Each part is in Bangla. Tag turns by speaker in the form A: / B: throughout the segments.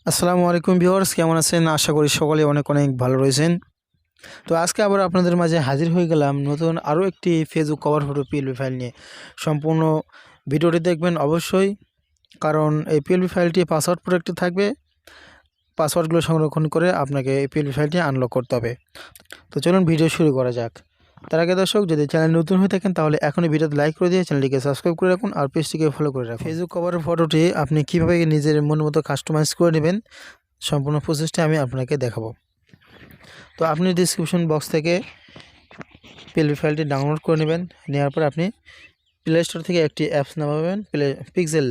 A: আসসালামু আলাইকুম ভিউয়ার্স, কেমন আছেন? আশা করি সকলে অনেক অনেক ভালো রয়েছেন। তো আজকে আবার আপনাদের মাঝে হাজির হয়ে গেলাম নতুন আরও একটি Facebook cover photo PLP file নিয়ে। সম্পূর্ণ ভিডিওটি দেখবেন অবশ্যই, কারণ এই পিএলপি ফাইলটি পাসওয়ার্ড প্রোটেক্টেড থাকবে। পাসওয়ার্ডগুলো সংরক্ষণ করে আপনাকে এই পিএলপি ফাইলটি আনলক করতে হবে। তো চলুন ভিডিও শুরু করা যাক। তার আগে দর্শক, যদি চ্যানেল নতুন হয়ে থাকেন তাহলে এখনই ভিডিওতে লাইক করে দিয়ে চ্যানেলটিকে সাবস্ক্রাইব করে রাখুন আর পেজটিকে ফলো করে রাখুন। ফেসবুক কভারের ফটোটি আপনি কীভাবে নিজের মন মতো কাস্টমাইজ করে নেবেন, সম্পূর্ণ প্রসেসটা আমি আপনাকে দেখাবো। তো আপনি ডিসক্রিপশন বক্স থেকে পিএলপি ফাইলটি ডাউনলোড করে নেবেন। নেওয়ার পর আপনি প্লে স্টোর থেকে একটি অ্যাপস নামাবেন, পিক্সেল।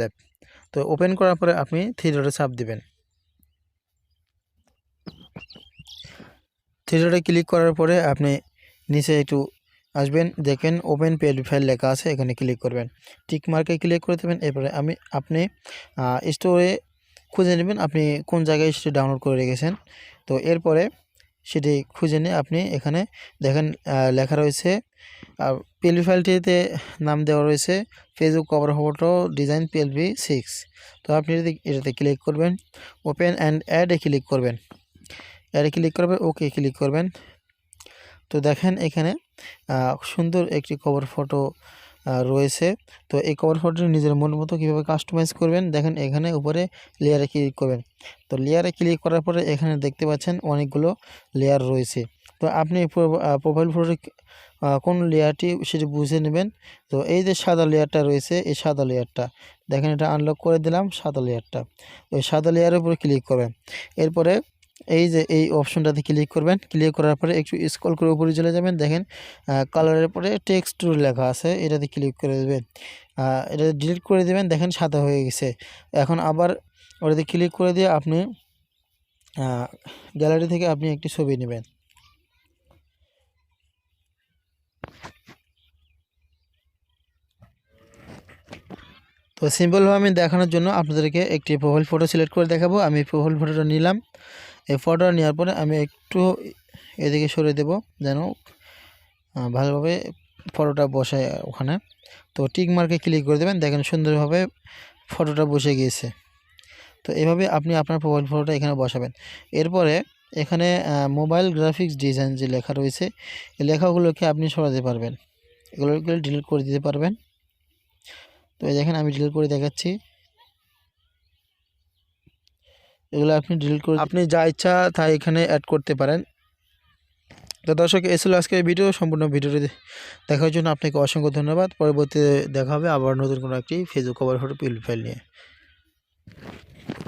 A: তো ওপেন করার পরে আপনি 3 ডটে চাপ দিবেন। 3 ডটে ক্লিক করার পরে আপনি নিচে একটু আসবেন, দেখেন ওপেন পিএলপি ফাইল লেখা আছে, এখানে ক্লিক করবেন। টিক মার্কে ক্লিক করে দেবেন। এরপরে আপনি স্টোরে খুঁজে নেবেন আপনি কোন জায়গায় সেটি ডাউনলোড করে রেখেছেন। তো এরপরে সেটি খুঁজে নিয়ে আপনি এখানে দেখেন লেখা রয়েছে, পিএলপি ফাইলটিতে নাম দেওয়া রয়েছে Facebook cover photo design PLP 6। তো আপনি এটাতে ক্লিক করবেন, ওপেন অ্যান্ড অ্যাডে ক্লিক করবেন। অ্যাডে ক্লিক করবেন, ওকে ক্লিক করবেন। তো দেখেন এখানে সুন্দর একটি কভার ফটো রয়েছে। তো এই কভার ফটোটি নিজের মন মতো কীভাবে কাস্টমাইজ করবেন, দেখেন এখানে উপরে লেয়ারে ক্লিক করবেন। তো লেয়ারে ক্লিক করার পরে এখানে দেখতে পাচ্ছেন অনেকগুলো লেয়ার রয়েছে। তো আপনি প্রোফাইল ফটোটি কোন লেয়ারটি সেটি বুঝে নেবেন। তো এই যে সাদা লেয়ারটা রয়েছে, এই সাদা লেয়ারটা দেখেন, এটা আনলক করে দিলাম সাদা লেয়ারটা। ওই সাদা লেয়ারের উপরে ক্লিক করবেন। এরপরে এই যে এই অপশনটাতে ক্লিক করবেন। ক্লিক করার পরে একটু স্ক্রল করে উপরে চলে যাবেন, দেখেন কালারের পরে টেক্সট টুল লেখা আছে, এটাতে ক্লিক করে দেবেন। এটা ডিলিট করে দেবেন, দেখেন সাদা হয়ে গেছে। এখন আবার ওটাতে ক্লিক করে দিয়ে আপনি গ্যালারি থেকে আপনি একটি ছবি নেবেন। তো সিম্পলভাবে আমি দেখানোর জন্য আপনাদেরকে একটি প্রোফাইল ফটো সিলেক্ট করে দেখাবো। আমি প্রোফাইল ফটোটা নিলাম। এই ফটোটা নেওয়ার পরে আমি একটু এদিকে সরে দেব যেন ভালোভাবে ফটোটা বসায় ওখানে। তো টিক মার্কে ক্লিক করে দেবেন, দেখেন সুন্দরভাবে ফটোটা বসে গিয়েছে। তো এভাবে আপনি আপনার প্রোফাইল ফটোটা এখানে বসাবেন। এরপরে এখানে মোবাইল গ্রাফিক্স ডিজাইন যে লেখা রয়েছে, এই লেখাগুলোকে আপনি সরাতে পারবেন, এগুলোকে ডিলিট করে দিতে পারবেন। তো এই দেখেন আমি ডিলিট করে দেখাচ্ছি। এগুলো আপনি ডিলিট করে আপনি যা ইচ্ছা তাই এখানে অ্যাড করতে পারেন। তো দর্শক, এই ছিল আজকের ভিডিও। সম্পূর্ণ ভিডিওটি দেখার জন্য আপনাকে অসংখ্য ধন্যবাদ। পরবর্তীতে দেখা হবে আবার নতুন কোনো একটি Facebook cover photo PLP file নিয়ে।